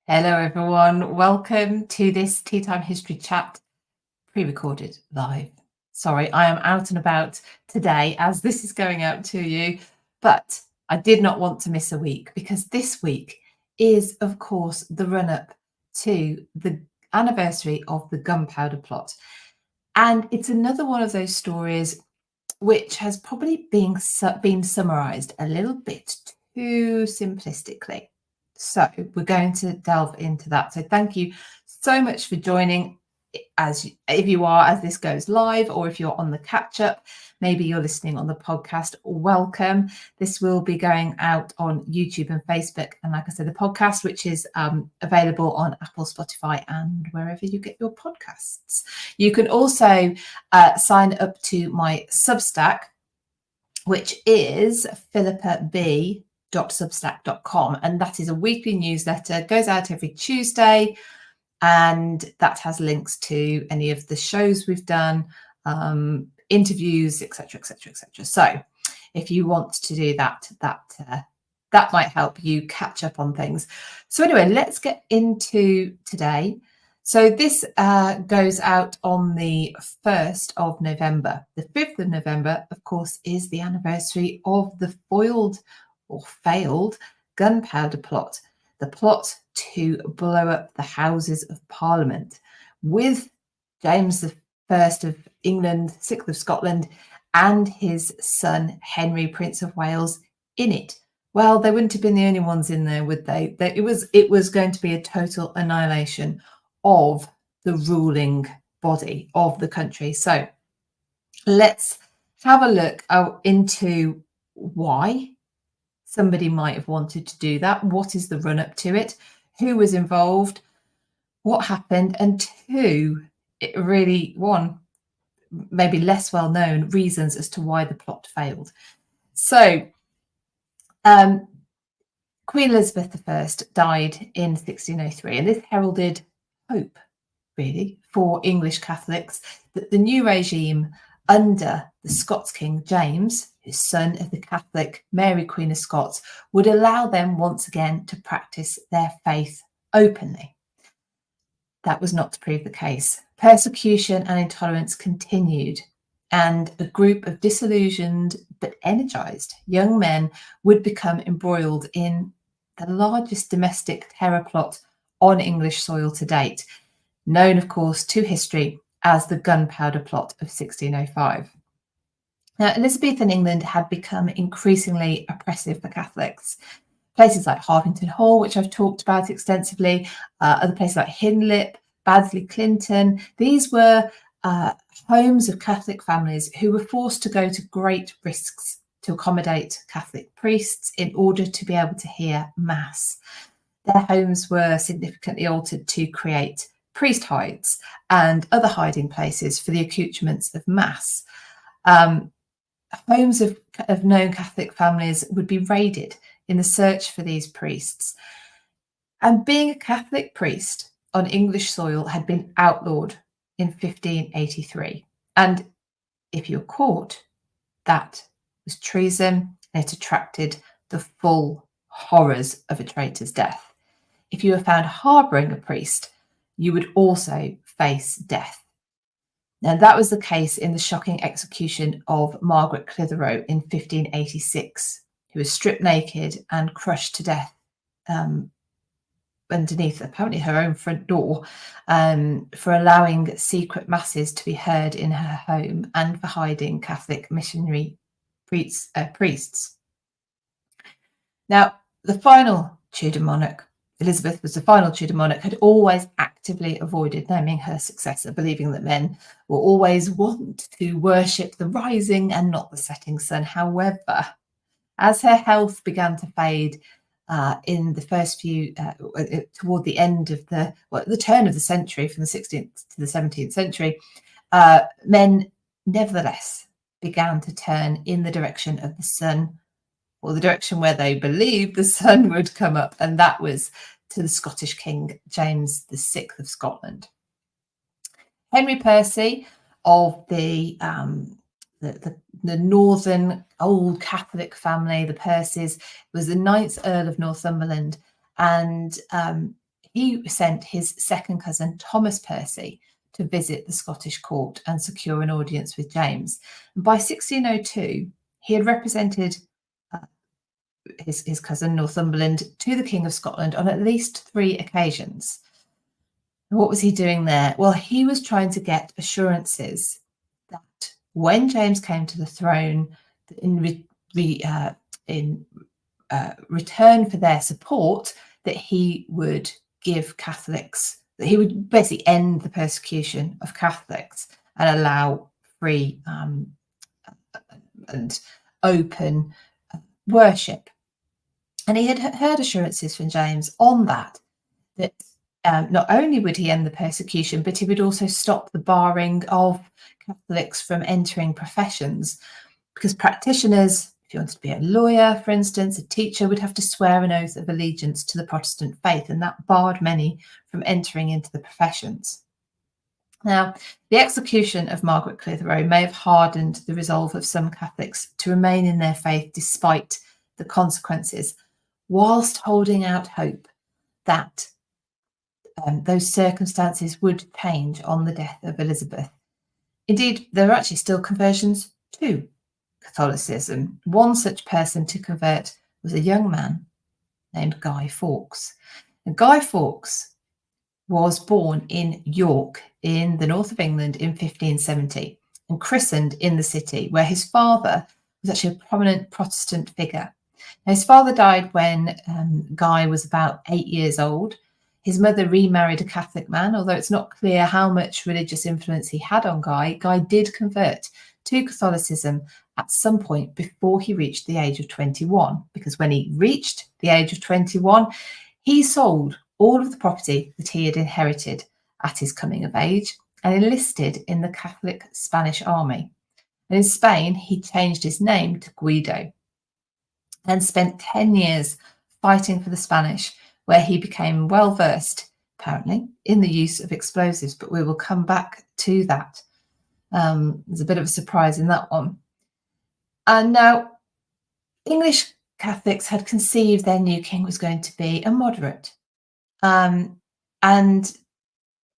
Hello, everyone. Welcome to this Tea Time History Chat, pre-recorded live. Sorry, I am out and about today as this is going out to you, but I did not want to miss a week because this week is, of course, the run-up to the anniversary of the Gunpowder Plot. And it's another one of those stories which has probably been summarized a little bit too simplistically. So we're going to delve into that. So thank you so much for joining. If you are, as this goes live, or if you're on the catch up, maybe you're listening on the podcast, welcome. This will be going out on YouTube and Facebook. And like I said, the podcast, which is available on Apple, Spotify, and wherever you get your podcasts. You can also sign up to my Substack, which is philippab.substack.com, and that is a weekly newsletter, goes out every Tuesday, and that has links to any of the shows we've done, interviews, etc. So if you want to do that might help you catch up on things. So anyway, let's get into today. So this goes out on the 1st of November. The 5th of November, of course, is the anniversary of the foiled or failed Gunpowder Plot, the plot to blow up the Houses of Parliament, with James I of England, 6th of Scotland, and his son Henry, Prince of Wales, in it. Well, they wouldn't have been the only ones in there, would they? It was going to be a total annihilation of the ruling body of the country. So let's have a look into why somebody might have wanted to do that. What is the run up to it? Who was involved? What happened? And two, it really, one, maybe less well known reasons as to why the plot failed. So Queen Elizabeth I died in 1603, and this heralded hope, really, for English Catholics that the new regime under the Scots King James, who's son of the Catholic Mary Queen of Scots, would allow them once again to practice their faith openly. That was not to prove the case. Persecution and intolerance continued, and a group of disillusioned but energized young men would become embroiled in the largest domestic terror plot on English soil to date, known, of course, to history as the Gunpowder Plot of 1605. Now, Elizabethan England had become increasingly oppressive for Catholics. Places like Harvington Hall, which I've talked about extensively, other places like Hindlip, Baddesley Clinton, these were homes of Catholic families who were forced to go to great risks to accommodate Catholic priests in order to be able to hear Mass. Their homes were significantly altered to create priest hides and other hiding places for the accoutrements of Mass. Homes of known Catholic families would be raided in the search for these priests. And being a Catholic priest on English soil had been outlawed in 1583. And if you're caught, that was treason, and it attracted the full horrors of a traitor's death. If you were found harbouring a priest, you would also face death. Now, that was the case in the shocking execution of Margaret Clitheroe in 1586, who was stripped naked and crushed to death underneath apparently her own front door for allowing secret masses to be heard in her home and for hiding Catholic missionary priests. Now, the final Tudor monarch, Elizabeth was the final Tudor monarch, had always actively avoided naming her successor, believing that men will always want to worship the rising and not the setting sun. However, as her health began to fade in the first few, toward the end of the turn of the century, from the 16th to the 17th century, men nevertheless began to turn in the direction of the sun, or the direction where they believed the sun would come up, and that was to the Scottish King James VI of Scotland. Henry Percy of the northern old Catholic family, the Percys, was the 9th Earl of Northumberland, and he sent his second cousin, Thomas Percy, to visit the Scottish court and secure an audience with James. And by 1602, he had represented his cousin Northumberland to the King of Scotland on at least 3 occasions. What was he doing there? Well, he was trying to get assurances that when James came to the throne, in return for their support, that he would give Catholics, that he would basically end the persecution of Catholics and allow free and open worship. And he had heard assurances from James on that not only would he end the persecution, but he would also stop the barring of Catholics from entering professions, because practitioners, if you wanted to be a lawyer, for instance, a teacher, would have to swear an oath of allegiance to the Protestant faith, and that barred many from entering into the professions. Now, the execution of Margaret Clitheroe may have hardened the resolve of some Catholics to remain in their faith despite the consequences, whilst holding out hope that those circumstances would change on the death of Elizabeth. Indeed, there are actually still conversions to Catholicism. One such person to convert was a young man named Guy Fawkes. And Guy Fawkes was born in York in the north of England in 1570 and christened in the city, where his father was actually a prominent Protestant figure. Now, his father died when Guy was about 8 years old. His mother remarried a Catholic man, although it's not clear how much religious influence he had on Guy. Guy did convert to Catholicism at some point before he reached the age of 21, because when he reached the age of 21, he sold all of the property that he had inherited at his coming of age and enlisted in the Catholic Spanish army. And in Spain, he changed his name to Guido and spent 10 years fighting for the Spanish, where he became well versed, apparently, in the use of explosives. But we will come back to that. There's a bit of a surprise in that one. And now, English Catholics had conceived their new king was going to be a moderate. And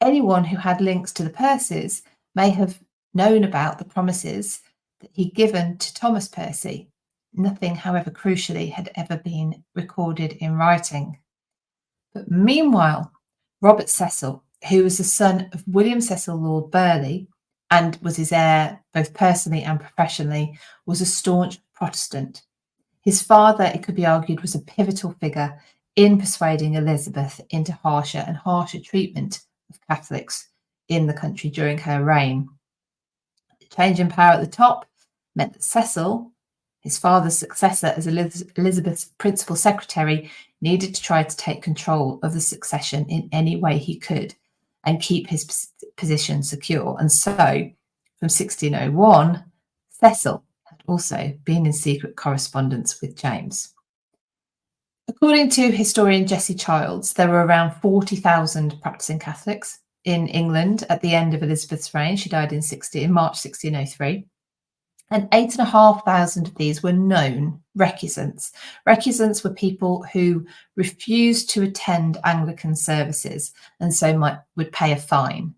anyone who had links to the Percys may have known about the promises that he'd given to Thomas Percy. Nothing, however, crucially, had ever been recorded in writing. But meanwhile, Robert Cecil, who was the son of William Cecil Lord Burghley and was his heir both personally and professionally, was a staunch Protestant. His father, it could be argued, was a pivotal figure in persuading Elizabeth into harsher and harsher treatment of Catholics in the country during her reign. The change in power at the top meant that Cecil, his father's successor as Elizabeth's principal secretary, needed to try to take control of the succession in any way he could and keep his position secure. And so, from 1601, Cecil had also been in secret correspondence with James. According to historian Jessie Childs, there were around 40,000 practicing Catholics in England at the end of Elizabeth's reign. She died in March 1603. And 8,500 of these were known recusants. Recusants were people who refused to attend Anglican services and so would pay a fine.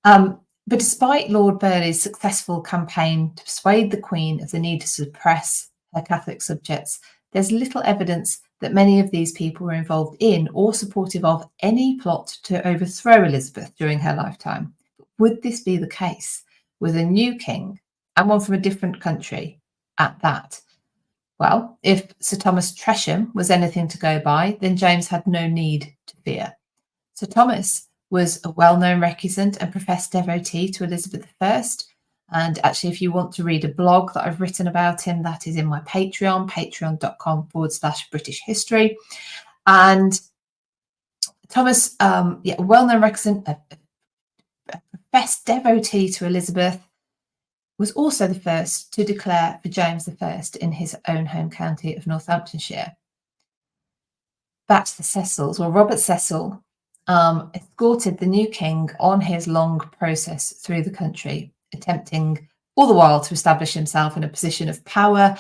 But despite Lord Burghley's successful campaign to persuade the Queen of the need to suppress her Catholic subjects, there's little evidence that many of these people were involved in or supportive of any plot to overthrow Elizabeth during her lifetime. But would this be the case with a new king, and one from a different country at that? Well, if Sir Thomas Tresham was anything to go by, then James had no need to fear. Sir Thomas was a well-known recusant and professed devotee to Elizabeth I. And actually, if you want to read a blog that I've written about him, that is in my Patreon, patreon.com/British history. And Thomas, a well-known recusant, a professed devotee to Elizabeth, was also the first to declare for James I in his own home county of Northamptonshire. Back to the Cecils. Well, Robert Cecil escorted the new king on his long process through the country, attempting all the while to establish himself in a position of power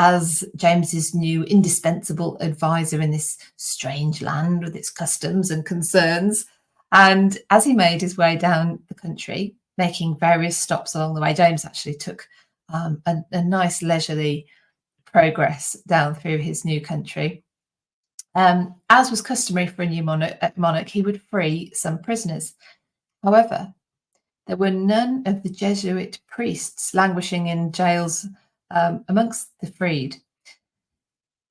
as James's new indispensable advisor in this strange land with its customs and concerns. And as he made his way down the country, making various stops along the way, James actually took a nice leisurely progress down through his new country. As was customary for a new monarch, he would free some prisoners. However, there were none of the Jesuit priests languishing in jails amongst the freed.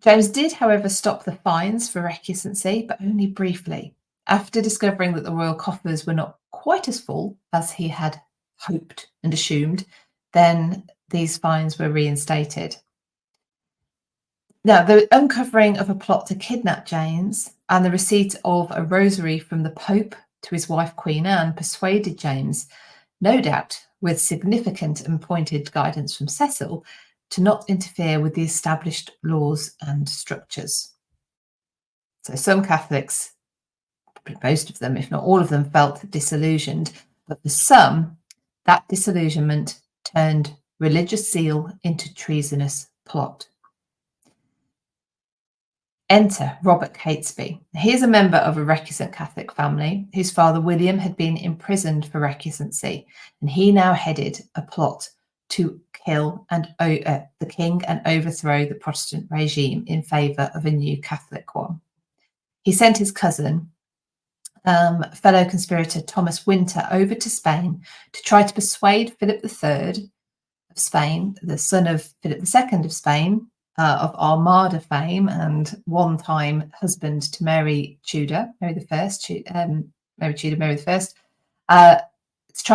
James did, however, stop the fines for recusancy, but only briefly. After discovering that the royal coffers were not quite as full as he had hoped and assumed, then these fines were reinstated. Now, the uncovering of a plot to kidnap James and the receipt of a rosary from the Pope to his wife Queen Anne persuaded James, no doubt with significant and pointed guidance from Cecil, to not interfere with the established laws and structures. So some Catholics, most of them, if not all of them, felt disillusioned, but for some, that disillusionment turned religious zeal into treasonous plot. Enter Robert Catesby. He is a member of a recusant Catholic family whose father William had been imprisoned for recusancy, and he now headed a plot to kill the king and overthrow the Protestant regime in favour of a new Catholic one. He sent his cousin, fellow conspirator Thomas Winter, over to Spain to try to persuade Philip III of Spain, the son of Philip II of Spain, of Armada fame and one-time husband to Mary Tudor, Mary I, to try and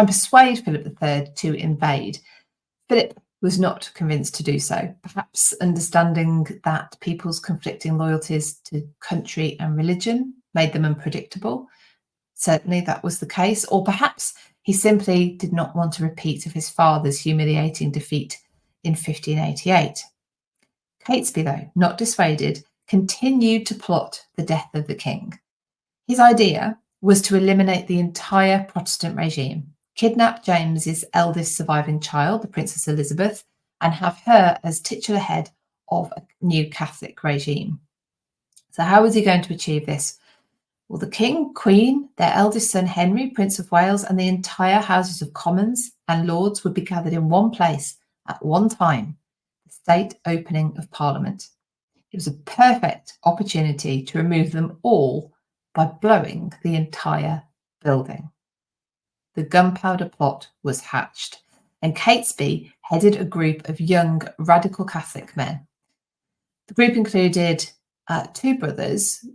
persuade Philip III to invade. Philip was not convinced to do so, perhaps understanding that people's conflicting loyalties to country and religion made them unpredictable. Certainly that was the case, or perhaps he simply did not want a repeat of his father's humiliating defeat in 1588. Catesby, though, not dissuaded, continued to plot the death of the king. His idea was to eliminate the entire Protestant regime, kidnap James's eldest surviving child, the Princess Elizabeth, and have her as titular head of a new Catholic regime. So how was he going to achieve this? Well, the king, queen, their eldest son Henry, Prince of Wales, and the entire Houses of Commons and Lords would be gathered in one place at one time, the state opening of Parliament. It was a perfect opportunity to remove them all by blowing the entire building. The Gunpowder Plot was hatched, and Catesby headed a group of young radical Catholic men. The group included two brothers,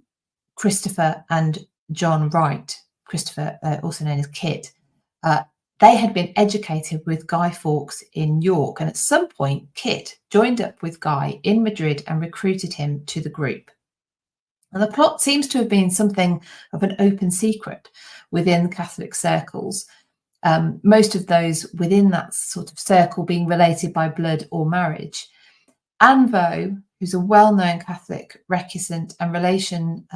Christopher and John Wright, Christopher also known as Kit. They had been educated with Guy Fawkes in York, and at some point Kit joined up with Guy in Madrid and recruited him to the group. And the plot seems to have been something of an open secret within Catholic circles, most of those within that sort of circle being related by blood or marriage. Anvo, who's a well-known Catholic recusant and relation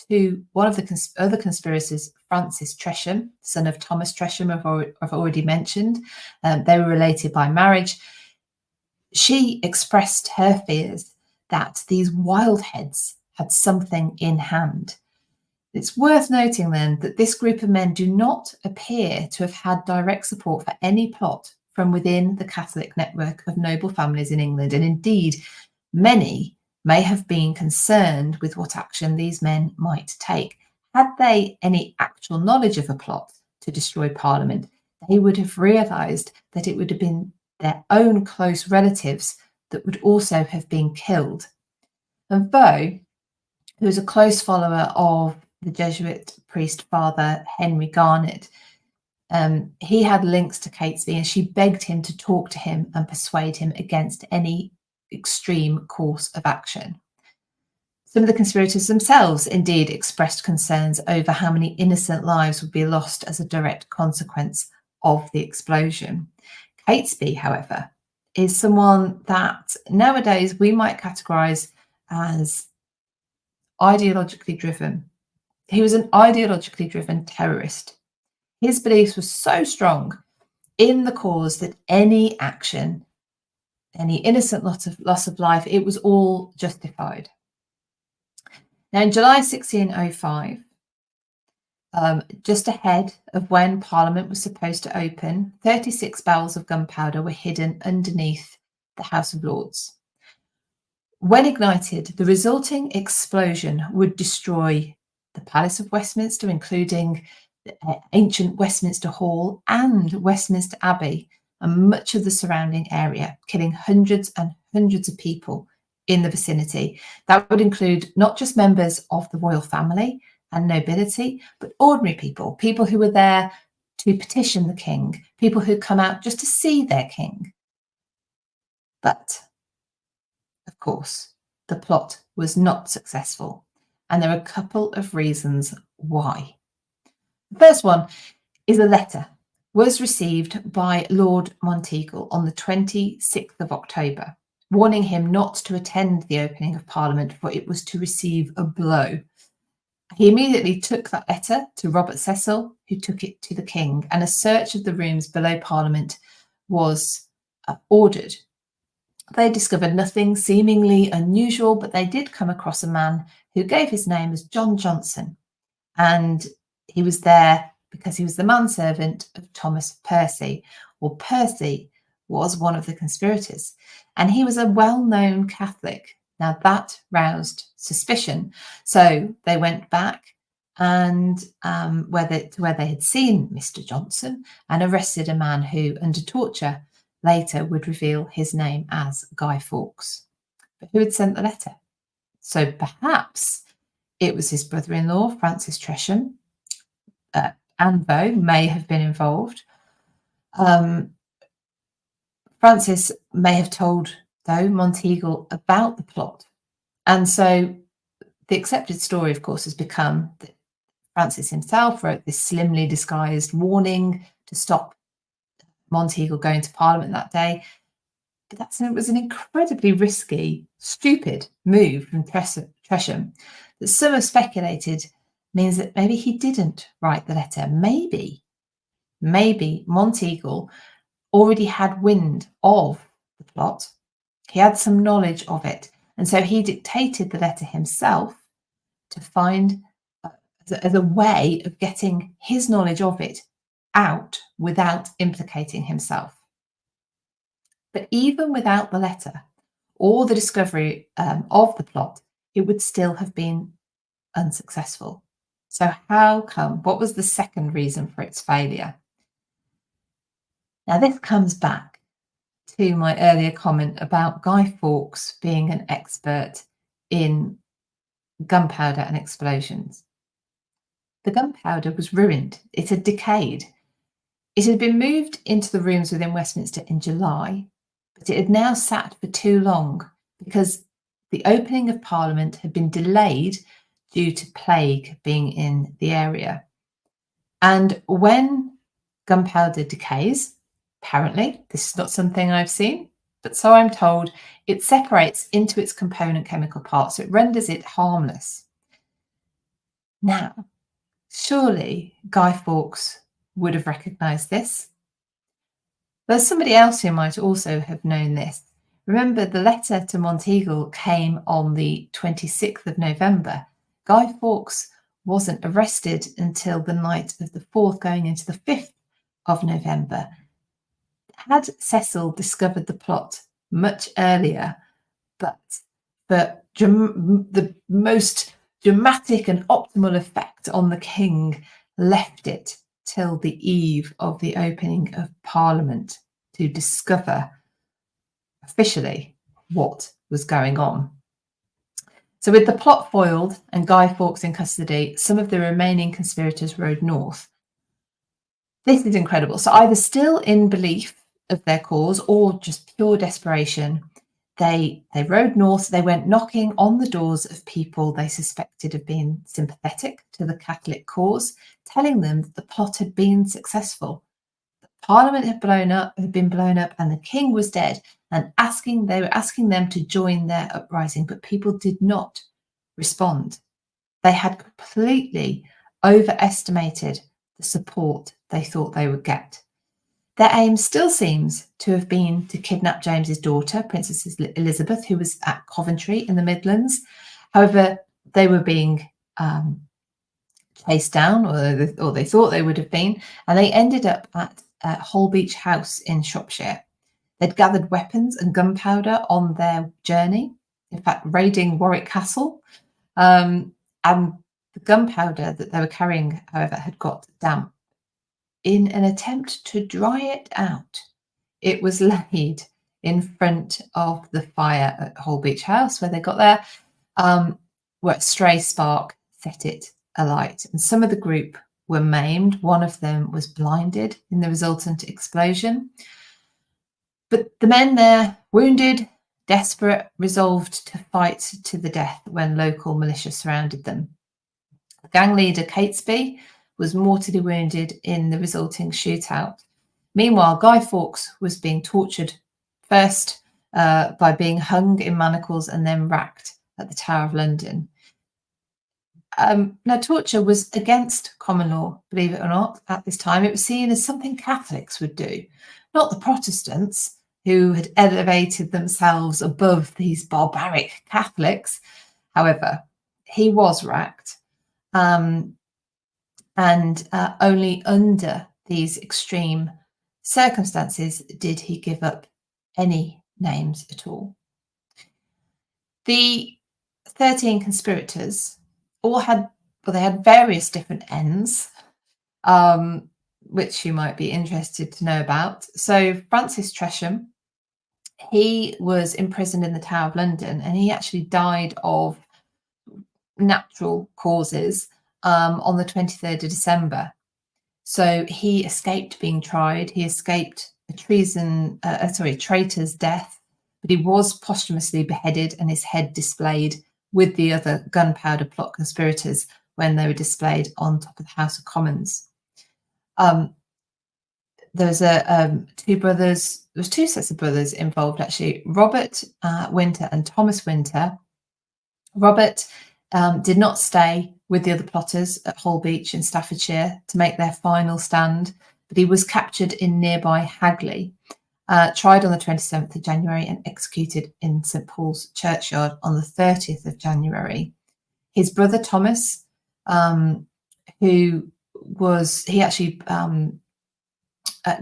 to one of the other conspirators, Francis Tresham, son of Thomas Tresham, I've already mentioned. They were related by marriage. She expressed her fears that these wildheads had something in hand. It's worth noting then that this group of men do not appear to have had direct support for any plot from within the Catholic network of noble families in England, and indeed many may have been concerned with what action these men might take. Had they any actual knowledge of a plot to destroy Parliament, they would have realised that it would have been their own close relatives that would also have been killed. And Vaux, who was a close follower of the Jesuit priest Father Henry Garnet, he had links to Catesby, and she begged him to talk to him and persuade him against any extreme course of action. Some of the conspirators themselves indeed expressed concerns over how many innocent lives would be lost as a direct consequence of the explosion. Catesby, however, is someone that nowadays we might categorise as ideologically driven. He was an ideologically driven terrorist. His beliefs were so strong in the cause that any action any innocent loss of life. It was all justified. Now, in July 1605, just ahead of when Parliament was supposed to open, 36 barrels of gunpowder were hidden underneath the House of Lords. When ignited, the resulting explosion would destroy the Palace of Westminster, including the ancient Westminster Hall and Westminster Abbey, and much of the surrounding area, killing hundreds and hundreds of people in the vicinity. That would include not just members of the royal family and nobility, but ordinary people, people who were there to petition the king, people who come out just to see their king. But, of course, the plot was not successful, and there are a couple of reasons why. The first one is a letter was received by Lord Monteagle on the 26th of October, warning him not to attend the opening of Parliament, for it was to receive a blow. He immediately took that letter to Robert Cecil, who took it to the king, and a search of the rooms below Parliament was ordered. They discovered nothing seemingly unusual, but they did come across a man who gave his name as John Johnson, and he was there because he was the manservant of Thomas Percy, or Percy was one of the conspirators, and he was a well-known Catholic. Now that roused suspicion, so they went back and where they had seen Mr. Johnson and arrested a man who, under torture, later would reveal his name as Guy Fawkes. But who had sent the letter? So perhaps it was his brother-in-law, Francis Tresham. Anvo may have been involved. Francis may have told, though, Monteagle about the plot. And so the accepted story, of course, has become that Francis himself wrote this slimly disguised warning to stop Monteagle going to Parliament that day. But it was an incredibly risky, stupid move from Tresham that some have speculated means that maybe he didn't write the letter. Maybe Monteagle already had wind of the plot. He had some knowledge of it. And so he dictated the letter himself to find as a way of getting his knowledge of it out without implicating himself. But even without the letter or the discovery of the plot, it would still have been unsuccessful. So how come? What was the second reason for its failure? Now this comes back to my earlier comment about Guy Fawkes being an expert in gunpowder and explosions. The gunpowder was ruined. It had decayed. It had been moved into the rooms within Westminster in July, but it had now sat for too long because the opening of Parliament had been delayed due to plague being in the area. And when gunpowder decays, apparently, this is not something I've seen, but so I'm told, it separates into its component chemical parts, so it renders it harmless. Now, surely Guy Fawkes would have recognised this. There's somebody else who might also have known this. Remember, the letter to Monteagle came on the 26th of November. Guy Fawkes wasn't arrested until the night of the 4th, going into the 5th of November. Had Cecil discovered the plot much earlier, but the most dramatic and optimal effect on the king left it till the eve of the opening of Parliament to discover officially what was going on. So with the plot foiled and Guy Fawkes in custody, some of the remaining conspirators rode north. This is incredible. So either still in belief of their cause or just pure desperation, they rode north. They went knocking on the doors of people they suspected of being sympathetic to the Catholic cause, telling them that the plot had been successful. The Parliament had been blown up and the king was dead, and they were asking them to join their uprising, but people did not respond. They had completely overestimated the support they thought they would get. Their aim still seems to have been to kidnap James's daughter, Princess Elizabeth, who was at Coventry in the Midlands. However, they were being chased down, or they thought they would have been, and they ended up at Holbeach House in Shropshire. They'd gathered weapons and gunpowder on their journey, in fact, raiding Warwick Castle. And the gunpowder that they were carrying, however, had got damp. In an attempt to dry it out, it was laid in front of the fire at Holbeach House, where they got there, where a stray spark set it alight. And some of the group were maimed. One of them was blinded in the resultant explosion. But the men there, wounded, desperate, resolved to fight to the death when local militia surrounded them. The gang leader, Kesby, was mortally wounded in the resulting shootout. Meanwhile, Guy Fawkes was being tortured first by being hung in manacles and then racked at the Tower of London. Now, torture was against common law, believe it or not, at this time. It was seen as something Catholics would do, not the Protestants, who had elevated themselves above these barbaric Catholics. However, he was racked, and only under these extreme circumstances did he give up any names at all. The 13 conspirators all had various different ends, which you might be interested to know about. So Francis Tresham, he was imprisoned in the Tower of London, and he actually died of natural causes on the 23rd of December. So he escaped being tried. He escaped a traitor's death, but he was posthumously beheaded and his head displayed with the other Gunpowder Plot conspirators when they were displayed on top of the House of Commons. There's two sets of brothers involved, actually, Robert Winter and Thomas Winter. Robert did not stay with the other plotters at Holbeach in Staffordshire to make their final stand, but he was captured in nearby Hagley, tried on the 27th of January and executed in St Paul's Churchyard on the 30th of January. His brother Thomas, he actually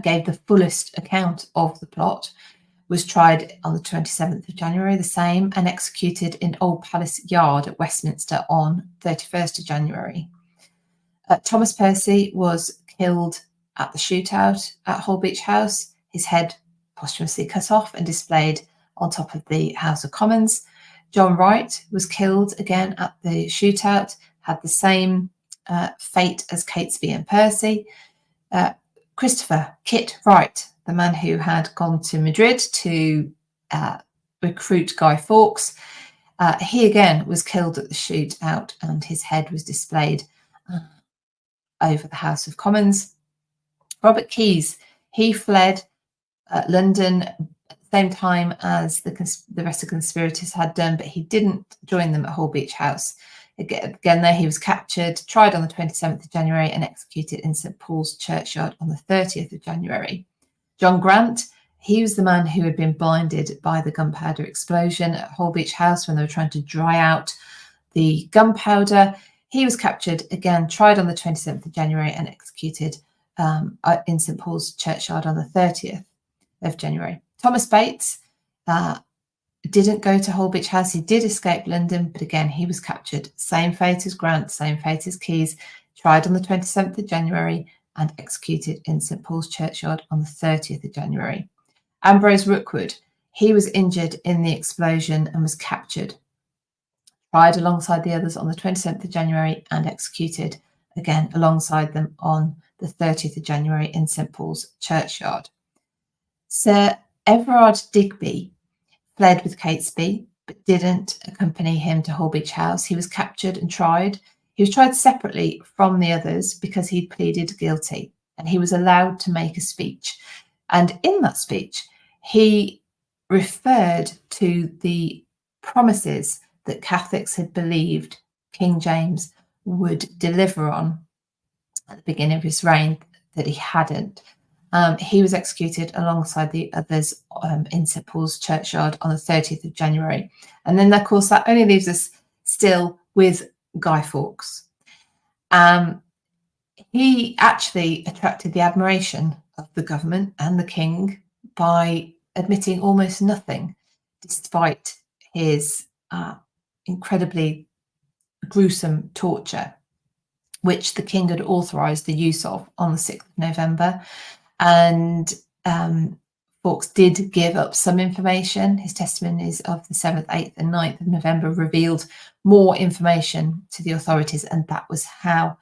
gave the fullest account of the plot, was tried on the 27th of January, the same, and executed in Old Palace Yard at Westminster on 31st of January. Thomas Percy was killed at the shootout at Holbeach House, his head posthumously cut off and displayed on top of the House of Commons. John Wright was killed again at the shootout, had the same fate as Kesby and Percy. Christopher Kit Wright, the man who had gone to Madrid to recruit Guy Fawkes, he again was killed at the shootout and his head was displayed over the House of Commons. Robert Keyes, he fled London at the same time as the rest of the conspirators had done, but he didn't join them at Holbeach House. Again, there he was captured, tried on the 27th of January and executed in St Paul's Churchyard on the 30th of January. John Grant, he was the man who had been blinded by the gunpowder explosion at Holbeach House when they were trying to dry out the gunpowder. He was captured, again, tried on the 27th of January and executed in St Paul's Churchyard on the 30th of January. Thomas Bates didn't go to Holbeach House. He did escape London, but again, he was captured. Same fate as Grant, same fate as Keyes, tried on the 27th of January and executed in St Paul's Churchyard on the 30th of January. Ambrose Rookwood, he was injured in the explosion and was captured, tried alongside the others on the 27th of January and executed again alongside them on the 30th of January in St Paul's Churchyard. Sir Everard Digby fled with Kesby, but didn't accompany him to Holbeach House. He was captured and tried. He was tried separately from the others because he'd pleaded guilty, and he was allowed to make a speech. And in that speech, he referred to the promises that Catholics had believed King James would deliver on at the beginning of his reign that he hadn't. He was executed alongside the others in St Paul's churchyard on the 30th of January. And then, of course, that only leaves us still with Guy Fawkes. He actually attracted the admiration of the government and the king by admitting almost nothing, despite his incredibly gruesome torture, which the king had authorised the use of on the 6th of November. And Fawkes did give up some information. His testimonies of the 7th, 8th and 9th of November revealed more information to the authorities, and that was how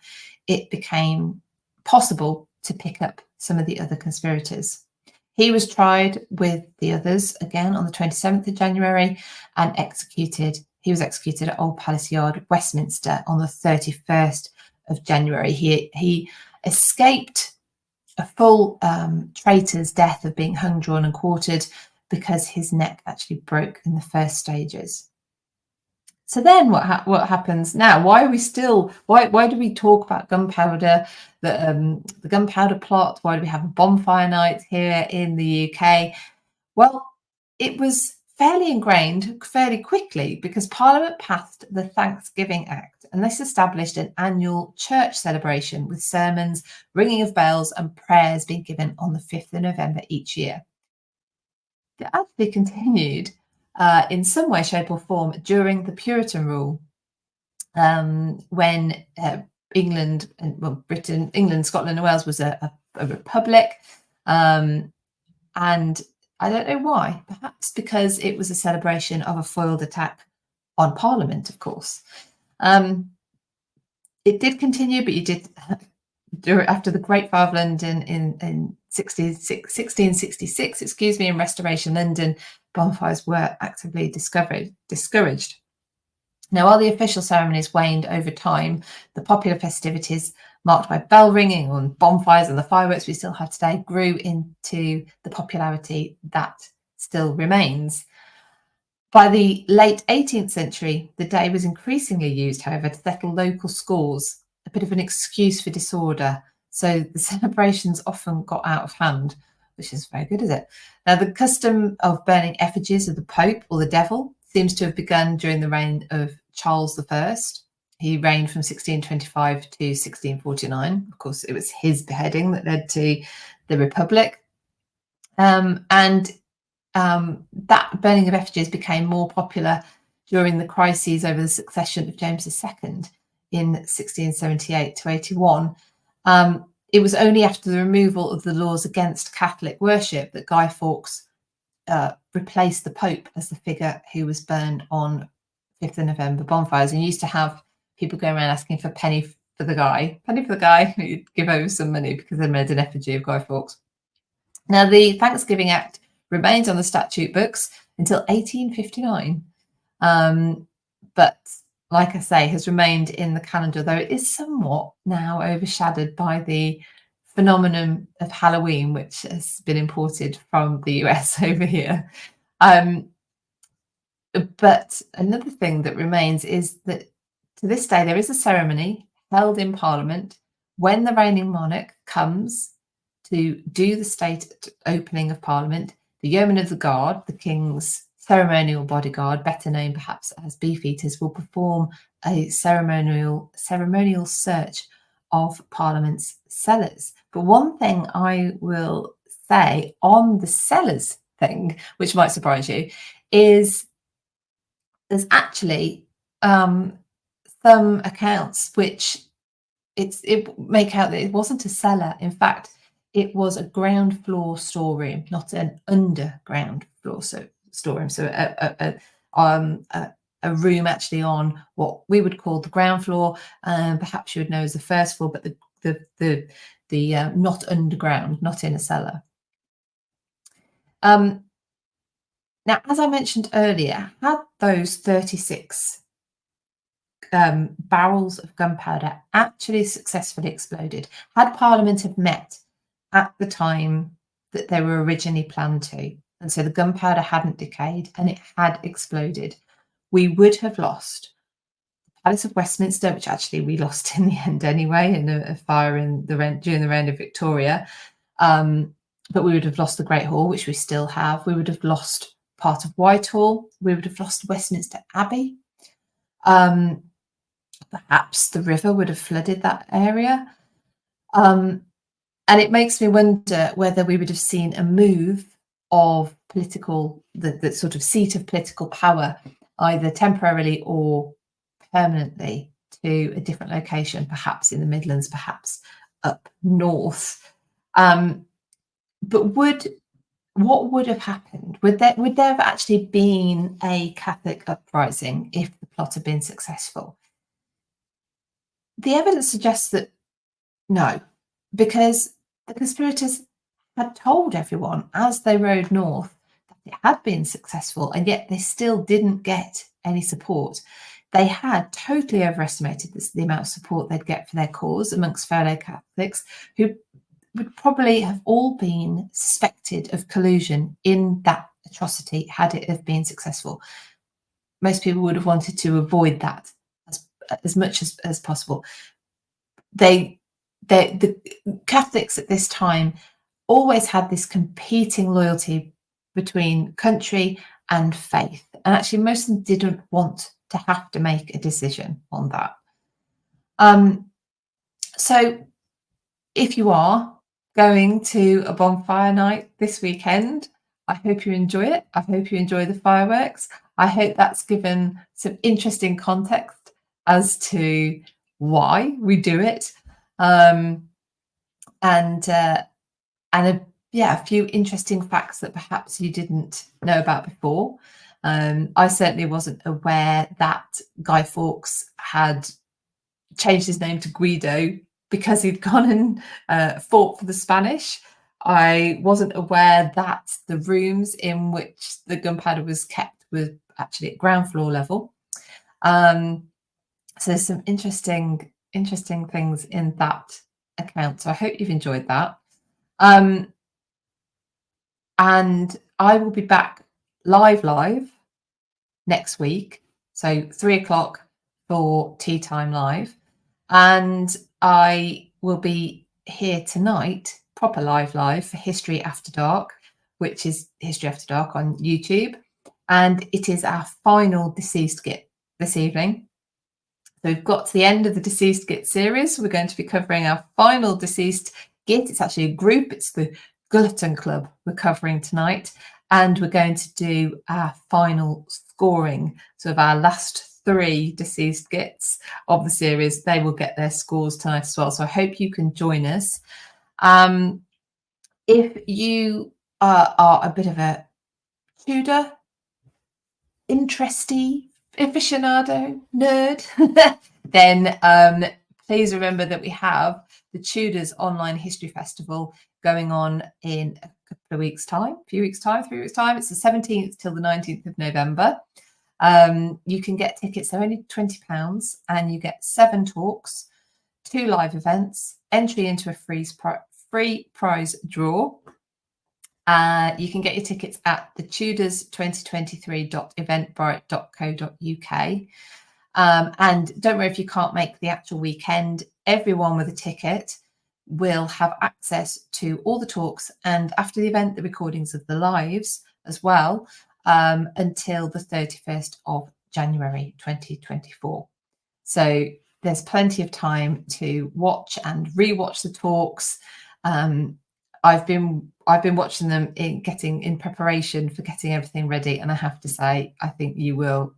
it became possible to pick up some of the other conspirators. He was tried with the others again on the 27th of January and executed. He was executed at Old Palace Yard, Westminster, on the 31st of January. He escaped a full traitor's death of being hung, drawn and quartered because his neck actually broke in the first stages. So then what happens now? Why are we still, why do we talk about gunpowder, the Gunpowder Plot? Why do we have a bonfire night here in the UK? Well, it was fairly ingrained fairly quickly because Parliament passed the Thanksgiving Act, and this established an annual church celebration with sermons, ringing of bells and prayers being given on the 5th of November each year. It actually continued in some way, shape or form during the Puritan rule, when England, Britain, England, Scotland and Wales was a republic. And I don't know why, perhaps because it was a celebration of a foiled attack on Parliament, of course. It did continue, but you did, after the Great Fire of London in 1666, excuse me, in Restoration London, bonfires were actively discouraged. Now, while the official ceremonies waned over time, the popular festivities marked by bell ringing and bonfires and the fireworks we still have today grew into the popularity that still remains. By the late 18th century, the day was increasingly used, however, to settle local scores, a bit of an excuse for disorder. So the celebrations often got out of hand, which is very good, is it? Now, the custom of burning effigies of the Pope or the devil seems to have begun during the reign of Charles I. He reigned from 1625 to 1649. Of course, it was his beheading that led to the Republic. That burning of effigies became more popular during the crises over the succession of James II in 1678 to 81. It was only after the removal of the laws against Catholic worship that Guy Fawkes replaced the Pope as the figure who was burned on 5th of November bonfires, and used to have people going around asking for penny for the guy, you'd give over some money because they made an effigy of Guy Fawkes. Now, the Thanksgiving Act remained on the statute books until 1859, but like I say, has remained in the calendar, though it is somewhat now overshadowed by the phenomenon of Halloween, which has been imported from the US over here. But another thing that remains is that to this day, there is a ceremony held in Parliament when the reigning monarch comes to do the state opening of Parliament. The Yeomen of the Guard, the King's ceremonial bodyguard, better known perhaps as Beefeaters, will perform a ceremonial search of Parliament's cellars. But one thing I will say on the cellars thing, which might surprise you, is there's actually some accounts which it make out that it wasn't a cellar. In fact, it was a ground floor storeroom, not an underground floor storeroom. So a room actually on what we would call the ground floor, perhaps you would know as the first floor, but the not underground, not in a cellar. Now, as I mentioned earlier, had those 36 barrels of gunpowder actually successfully exploded, had Parliament have met at the time that they were originally planned to, and so the gunpowder hadn't decayed and it had exploded, we would have lost the Palace of Westminster, which actually we lost in the end anyway, in a fire during the reign of Victoria. but we would have lost the Great Hall, which we still have. We would have lost part of Whitehall. We would have lost Westminster Abbey. Perhaps the river would have flooded that area. And it makes me wonder whether we would have seen a move of the sort of seat of political power, either temporarily or permanently, to a different location, perhaps in the Midlands, perhaps up north. But what would have happened? Would there have actually been a Catholic uprising if the plot had been successful? The evidence suggests that no, because the conspirators had told everyone as they rode north that it had been successful, and yet they still didn't get any support. They had totally overestimated the amount of support they'd get for their cause amongst fellow Catholics, who would probably have all been suspected of collusion in that atrocity had it have been successful. Most people would have wanted to avoid that as much as possible. The Catholics at this time always had this competing loyalty between country and faith, and actually most of them didn't want to have to make a decision on that. So if you are going to a bonfire night this weekend, I hope you enjoy it. I hope you enjoy the fireworks. I hope that's given some interesting context as to why we do it, and a few interesting facts that perhaps you didn't know about before. I certainly wasn't aware that Guy Fawkes had changed his name to Guido because he'd gone and fought for the Spanish. I wasn't aware that the rooms in which the gunpowder was kept were actually at ground floor level. So there's some interesting things in that account. So I hope you've enjoyed that. And I will be back live next week. So 3:00 for Tea Time Live. And I will be here tonight, proper live for History After Dark, which is History After Dark on YouTube. And it is our final Deceased Git this evening. So we've got to the end of the Deceased Git series. We're going to be covering our final Deceased Git. It's actually a group. It's the Glutton Club we're covering tonight. And we're going to do our final scoring. So of our last 3 Deceased Gits of the series, they will get their scores tonight as well. So I hope you can join us. If you are a bit of a Tudor interesty aficionado nerd, then please remember that we have the Tudors Online History Festival going on in a couple of weeks' time, 3 weeks' time. It's the 17th till the 19th of November. You can get tickets, they're only £20, and you get 7 talks, 2 live events, entry into a free prize draw. You can get your tickets at the tudors2023.eventbrite.co.uk. And don't worry if you can't make the actual weekend. Everyone with a ticket will have access to all the talks, and after the event, the recordings of the lives as well, until the 31st of January 2024. So there's plenty of time to watch and rewatch the talks. I've been watching them in preparation for getting everything ready, and I have to say, I think you will.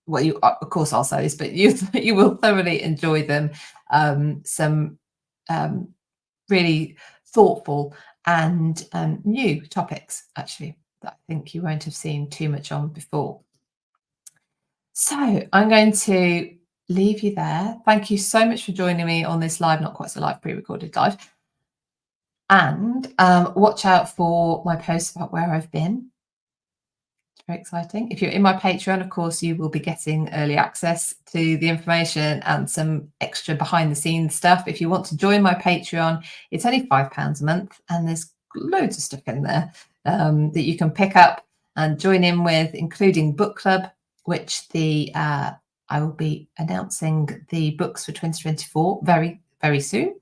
Well, you of course I'll say this, but you will thoroughly enjoy them. Some really thoughtful and new topics, actually, that I think you won't have seen too much on before. So I'm going to leave you there. Thank you so much for joining me on this live, not quite so live, pre-recorded live. And watch out for my posts about where I've been. It's very exciting. If you're in my Patreon, of course, you will be getting early access to the information and some extra behind the scenes stuff. If you want to join my Patreon, it's only £5 a month, and there's loads of stuff in there that you can pick up and join in with, including book club, which I will be announcing the books for 2024 very, very soon.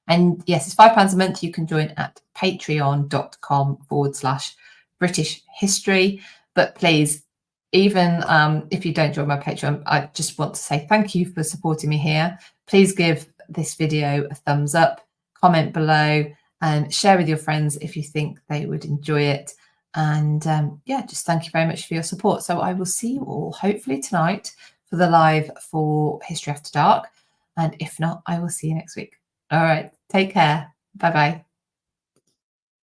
And yes, it's £5 a month. You can join at patreon.com/British history. But please, even if you don't join my Patreon, I just want to say thank you for supporting me here. Please give this video a thumbs up, comment below, and share with your friends if you think they would enjoy it. And yeah, just thank you very much for your support. So I will see you all hopefully tonight for the live for History After Dark. And if not, I will see you next week. All right, take care. Bye-bye.